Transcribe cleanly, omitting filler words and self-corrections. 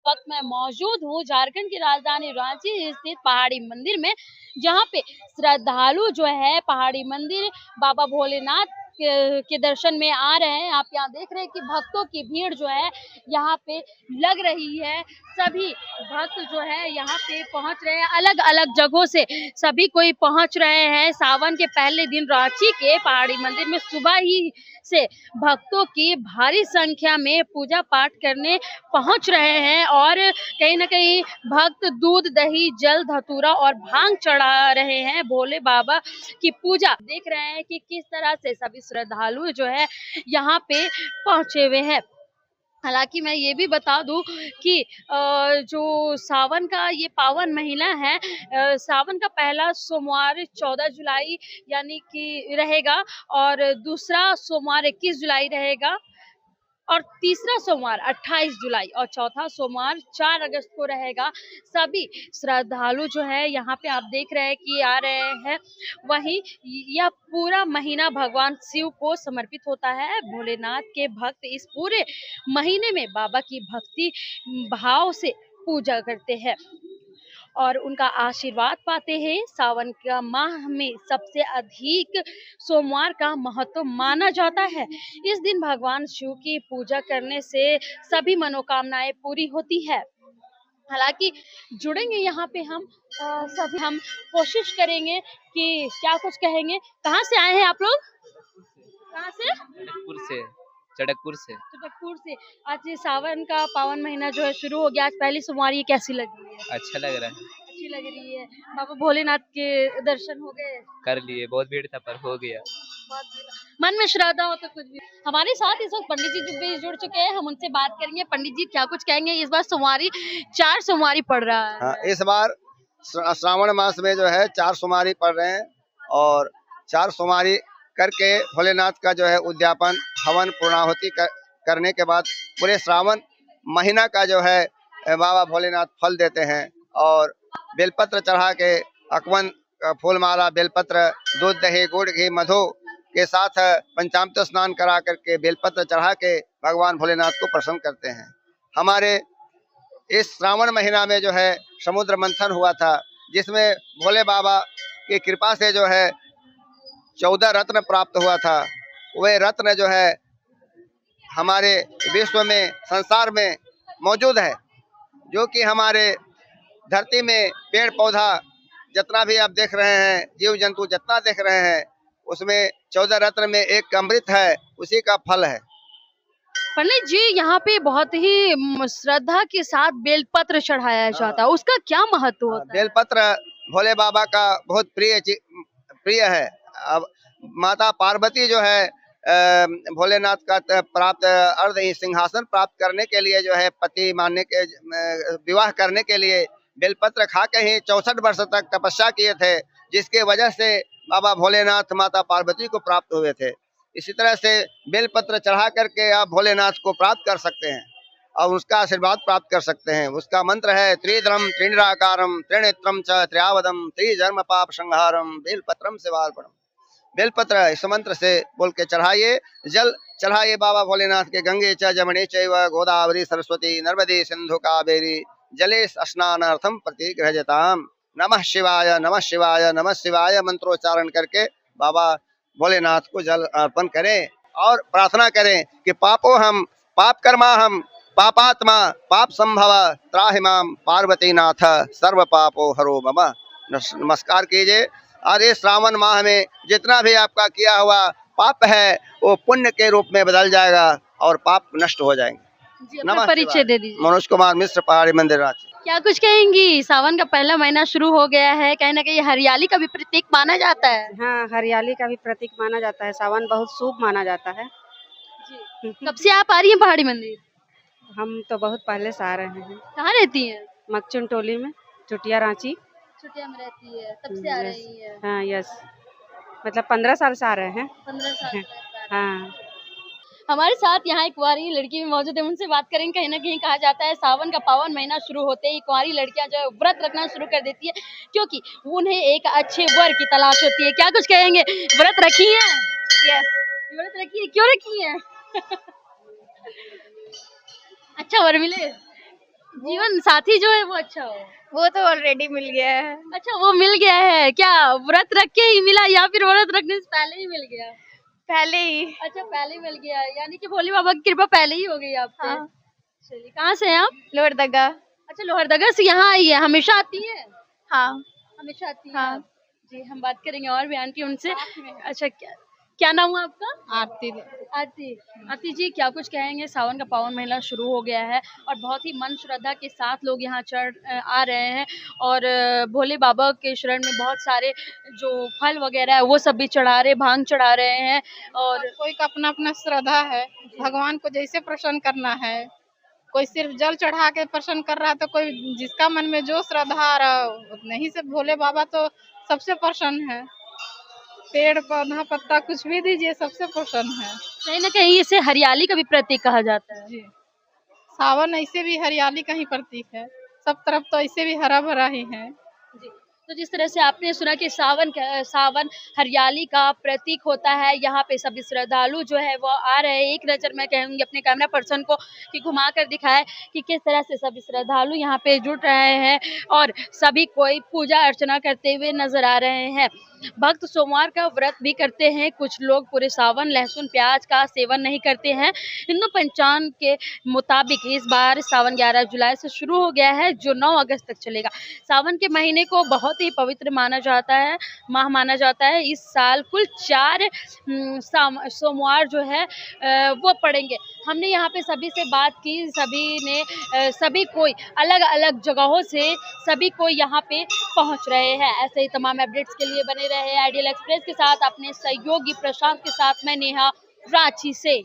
वक्त मैं मौजूद हूँ झारखंड की राजधानी रांची स्थित पहाड़ी मंदिर में, जहाँ पे श्रद्धालु जो है पहाड़ी मंदिर बाबा भोलेनाथ के दर्शन में आ रहे हैं। आप यहाँ देख रहे हैं कि भक्तों की भीड़ जो है यहाँ पे लग रही है। सभी भक्त जो है यहाँ पे पहुँच रहे हैं, अलग अलग जगहों से सभी कोई पहुँच रहे हैं। सावन के पहले दिन रांची के पहाड़ी मंदिर में सुबह ही से भक्तों की भारी संख्या में पूजा पाठ करने पहुंच रहे हैं और कहीं ना कहीं भक्त दूध दही जल धतूरा और भांग चढ़ा रहे हैं। भोले बाबा की पूजा देख रहे हैं कि किस तरह से सभी श्रद्धालु जो है यहाँ पे पहुंचे हुए हैं। हालांकि मैं ये भी बता दूं कि जो सावन का ये पावन महीना है, सावन का पहला सोमवार 14 जुलाई यानी कि रहेगा और दूसरा सोमवार 21 जुलाई रहेगा और तीसरा सोमवार 28 जुलाई और चौथा सोमवार 4 अगस्त को रहेगा। सभी श्रद्धालु जो है यहाँ पे आप देख रहे हैं कि आ रहे हैं। वहीं यह पूरा महीना भगवान शिव को समर्पित होता है। भोलेनाथ के भक्त इस पूरे महीने में बाबा की भक्ति भाव से पूजा करते हैं और उनका आशीर्वाद पाते हैं। सावन का माह में सबसे अधिक सोमवार का महत्व माना जाता है। इस दिन भगवान शिव की पूजा करने से सभी मनोकामनाएं पूरी होती है। हालांकि जुड़ेंगे यहाँ पे हम सभी, हम कोशिश करेंगे कि क्या कुछ कहेंगे। कहाँ से आए हैं आप लोग? कहाँ से? चटकपुर से। चटकपुर से। आज ये सावन का पावन महीना जो है शुरू हो गया, आज पहली सोमवारी कैसी लग रही है? अच्छा लग रहा है। अच्छी लग रही है। बाबा भोलेनाथ के दर्शन हो गए? कर लिए, बहुत भीड़ था पर हो गया। मन में श्रद्धा हो तो कुछ भी। हमारे साथ इस वक्त पंडित जी भी जुड़ चुके हैं, हम उनसे बात करेंगे। पंडित जी क्या कुछ कहेंगे? इस बार सोमवारी 4 सोमवारी पड़ रहा है। हाँ, इस बार श्रावण मास में जो है 4 सोमवारी पड़ रहे हैं और 4 सोमवारी करके भोलेनाथ का जो है उद्यापन हवन पूर्णाहुति करने के बाद पूरे श्रावण महीना का जो है बाबा भोलेनाथ फल देते हैं और बेलपत्र चढ़ा के अकवन फूलमाला बेलपत्र दूध दही गुड़ घी मधु के साथ पंचामृत स्नान करा करके बेलपत्र चढ़ा के भगवान भोलेनाथ को प्रसन्न करते हैं। हमारे इस श्रावण महीना में जो है समुद्र मंथन हुआ था, जिसमें भोले बाबा की कृपा से जो है 14 रत्न प्राप्त हुआ था। वे रत्न जो है हमारे विश्व में संसार में मौजूद है, जो कि हमारे धरती में पेड़ पौधा जितना भी आप देख रहे हैं, जीव जंतु जितना देख रहे हैं, उसमें 14 रत्न में एक अमृत है, उसी का फल है। पंडित जी यहाँ पे बहुत ही श्रद्धा के साथ बेलपत्र चढ़ाया जाता है, उसका क्या महत्व होता है? बेलपत्र भोले बाबा का बहुत प्रिय है। अब माता पार्वती जो है भोलेनाथ का प्राप्त अर्ध सिंहासन प्राप्त करने के लिए जो है पति मानने के विवाह करने के लिए बेलपत्र खा के ही 64 वर्ष तक तपस्या किए थे, जिसके वजह से बाबा भोलेनाथ माता पार्वती को प्राप्त हुए थे। इसी तरह से बेलपत्र चढ़ा करके आप भोलेनाथ को प्राप्त कर सकते हैं और उसका आशीर्वाद प्राप्त कर सकते हैं। उसका मंत्र है त्रिद्रम त्रिनिराकारम त्रिनेत्रम च त्रियावदम त्रिजन्म पाप संहारम बेलपत्रम सेवार्पणम। बेलपत्र इस मंत्र से बोल के चढ़ाइए, जल चढ़ाइए बाबा भोलेनाथ के। गंगे च जमने चैव गोदावरी सरस्वती नर्मदे सिंधु कावेरी जले स्नानार्थम प्रतिगृहजताम। नमः शिवाय नमः शिवाय नमः शिवाय मंत्रोच्चारण करके बाबा भोलेनाथ को जल अर्पण करें और प्रार्थना करें कि पापो हम पाप कर्मा हम पापात्मा पाप संभव त्राहि माम पार्वती नाथ सर्व पापो हरो मम। नमस्कार कीजिए और इस श्रावण माह में जितना भी आपका किया हुआ पाप है वो पुण्य के रूप में बदल जाएगा और पाप नष्ट हो जाएंगे। परिचय दे दीजिए। मनोज कुमार मिश्र, पहाड़ी मंदिर रांची। क्या कुछ कहेंगी? सावन का पहला महीना शुरू हो गया है, कहीं ना कहीं हरियाली का भी प्रतीक माना जाता है। हाँ, हरियाली का भी प्रतीक माना जाता है। सावन बहुत शुभ माना जाता है जी। कब से आप आ रही हैं पहाड़ी मंदिर? हम तो बहुत पहले से आ रहे हैं। कहाँ रहती हैं? मकचुन टोली में, चुटिया रांची। चुटिया में रहती है, तब से आ रही है? हाँ, यस, मतलब 15 साल से आ रहे हैं। 15 साल। हाँ। हमारे साथ यहाँ एक कुंवारी लड़की भी मौजूद है, उनसे बात करेंगे। कहीं ना कहीं कहा जाता है सावन का पावन महीना शुरू होते ही कुंवारी लड़कियां जो है व्रत रखना शुरू कर देती है, क्योंकि उन्हें एक अच्छे वर की तलाश होती है। क्या कुछ कहेंगे? व्रत रखी है? यस, व्रत रखी है। क्यों रखी है? अच्छा वर मिले? जीवन साथी जो है वो अच्छा हो। वो तो ऑलरेडी मिल गया है। अच्छा, वो मिल गया है क्या? व्रत रख के ही मिला या फिर व्रत रखने से पहले ही मिल गया? पहले ही। अच्छा, पहले ही मिल गया, यानी कि भोले बाबा की कृपा पहले ही हो गई आप पे। हाँ। चलिए, कहाँ से हैं आप? लोहरदगा। अच्छा, लोहरदगा से यहाँ आई है, हमेशा आती है? हाँ। हमेशा आती है हाँ। आप? जी, हम बात करेंगे और भी आंटी उनसे। अच्छा, क्या क्या नाम हुआ आपका? आरती। आरती। आरती जी, क्या कुछ कहेंगे? सावन का पावन महीना शुरू हो गया है और बहुत ही मन श्रद्धा के साथ लोग यहाँ आ रहे हैं और भोले बाबा के शरण में बहुत सारे जो फल वगैरह है वो सब भी चढ़ा रहे, भांग चढ़ा रहे हैं और कोई का अपना अपना श्रद्धा है, भगवान को जैसे प्रसन्न करना है। कोई सिर्फ जल चढ़ा के प्रसन्न कर रहा है, तो कोई जिसका मन में जो श्रद्धा आ रहा उतने ही से भोले बाबा तो सबसे प्रसन्न है। पेड़ पौधा पत्ता कुछ भी दीजिए, सबसे प्रसन्न है। कहीं ना कहीं इसे हरियाली का भी प्रतीक कहा जाता है। जी। सावन ऐसे भी हरियाली का ही प्रतीक है, सब तरफ तो ऐसे भी हरा भरा ही है। जी। तो जिस तरह से आपने सुना कि सावन हरियाली का प्रतीक होता है, यहाँ पे सभी श्रद्धालु जो है वो आ रहे हैं। एक नज़र मैं कहूँगी अपने कैमरा पर्सन को कि घुमा कर दिखाए कि किस तरह से सभी श्रद्धालु यहाँ पे जुट रहे हैं और सभी कोई पूजा अर्चना करते हुए नजर आ रहे हैं। भक्त सोमवार का व्रत भी करते हैं, कुछ लोग पूरे सावन लहसुन प्याज का सेवन नहीं करते हैं। हिंदू पंचांग के मुताबिक इस बार सावन 11 जुलाई से शुरू हो गया है जो 9 अगस्त तक चलेगा। सावन के महीने को बहुत ही पवित्र माना जाता है, माह माना जाता है। इस साल कुल 4 सोमवार जो है वो पड़ेंगे। हमने यहाँ पे सभी से बात की, सभी ने सभी कोई अलग अलग जगहों से सभी कोई यहाँ पे पहुँच रहे हैं। ऐसे ही तमाम अपडेट्स के लिए बने रहे आइडियल एक्सप्रेस के साथ। अपने सहयोगी प्रशांत के साथ मैं नेहा, रांची से।